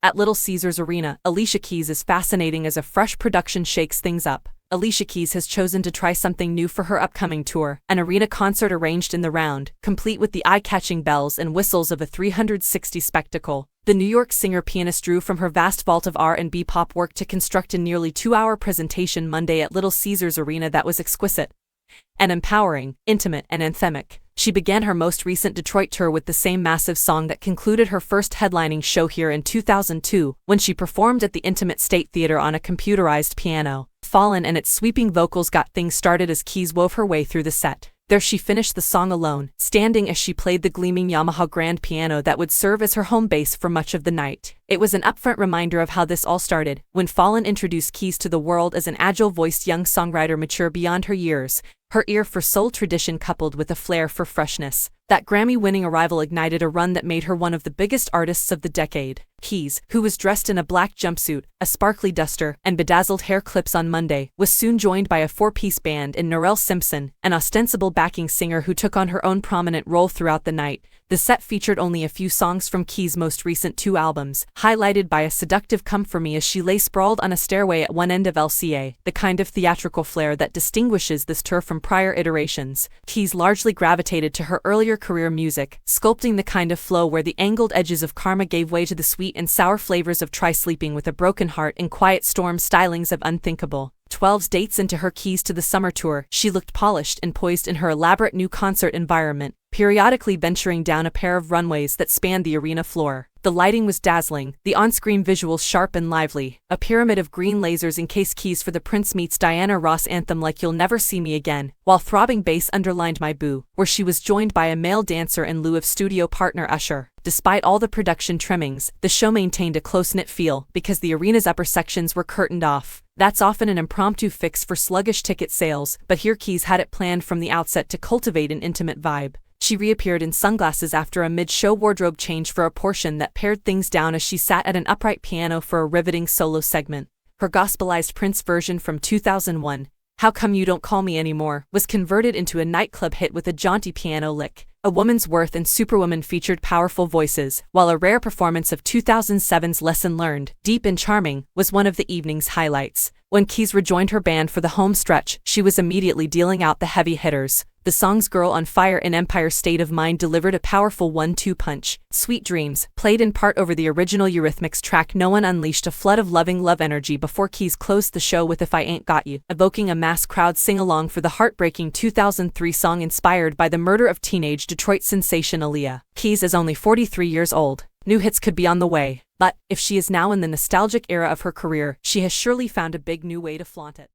At Little Caesars Arena, Alicia Keys is fascinating as a fresh production shakes things up. Alicia Keys has chosen to try something new for her upcoming tour, an arena concert arranged in the round, complete with the eye-catching bells and whistles of a 360 spectacle. The New York singer-pianist drew from her vast vault of R&B pop work to construct a nearly 2-hour presentation Monday at Little Caesars Arena that was exquisite and empowering, intimate and anthemic. She began her most recent Detroit tour with the same massive song that concluded her first headlining show here in 2002, when she performed at the Intimate State Theater on a computerized piano. Fallen and its sweeping vocals got things started as Keys wove her way through the set. There she finished the song alone, standing as she played the gleaming Yamaha grand piano that would serve as her home base for much of the night. It was an upfront reminder of how this all started, when Fallen introduced Keys to the world as an agile-voiced young songwriter mature beyond her years, her ear for soul tradition coupled with a flair for freshness. That Grammy-winning arrival ignited a run that made her one of the biggest artists of the decade. Keys, who was dressed in a black jumpsuit, a sparkly duster, and bedazzled hair clips on Monday, was soon joined by a 4-piece band in Norelle Simpson, an ostensible backing singer who took on her own prominent role throughout the night. The set featured only a few songs from Keys' most recent 2 albums, highlighted by a seductive "Come For Me" as she lay sprawled on a stairway at one end of LCA, the kind of theatrical flair that distinguishes this tour from prior iterations. Keys largely gravitated to her earlier career music, sculpting the kind of flow where the angled edges of Karma gave way to the sweet and sour flavors of Try Sleeping with a Broken Heart and Quiet Storm stylings of Unthinkable. 12 dates into her Keys to the Summer tour, she looked polished and poised in her elaborate new concert environment, periodically venturing down a pair of runways that spanned the arena floor. The lighting was dazzling, the on-screen visuals sharp and lively, a pyramid of green lasers encased Keys for the Prince meets Diana Ross anthem like You'll Never See Me Again, while throbbing bass underlined My Boo, where she was joined by a male dancer in lieu of studio partner Usher. Despite all the production trimmings, the show maintained a close-knit feel because the arena's upper sections were curtained off. That's often an impromptu fix for sluggish ticket sales, but here Keys had it planned from the outset to cultivate an intimate vibe. She reappeared in sunglasses after a mid-show wardrobe change for a portion that pared things down as she sat at an upright piano for a riveting solo segment. Her gospelized Prince version from 2001, How Come You Don't Call Me Anymore, was converted into a nightclub hit with a jaunty piano lick. A Woman's Worth and Superwoman featured powerful voices, while a rare performance of 2007's Lesson Learned, Deep and Charming, was one of the evening's highlights. When Keys rejoined her band for the home stretch, she was immediately dealing out the heavy hitters. The songs Girl on Fire and Empire State of Mind delivered a powerful 1-2 punch. Sweet Dreams, played in part over the original Eurythmics track No One, unleashed a flood of loving love energy before Keys closed the show with If I Ain't Got You, evoking a mass crowd sing-along for the heartbreaking 2003 song inspired by the murder of teenage Detroit sensation Aaliyah. Keys is only 43 years old. New hits could be on the way, but if she is now in the nostalgic era of her career, she has surely found a big new way to flaunt it.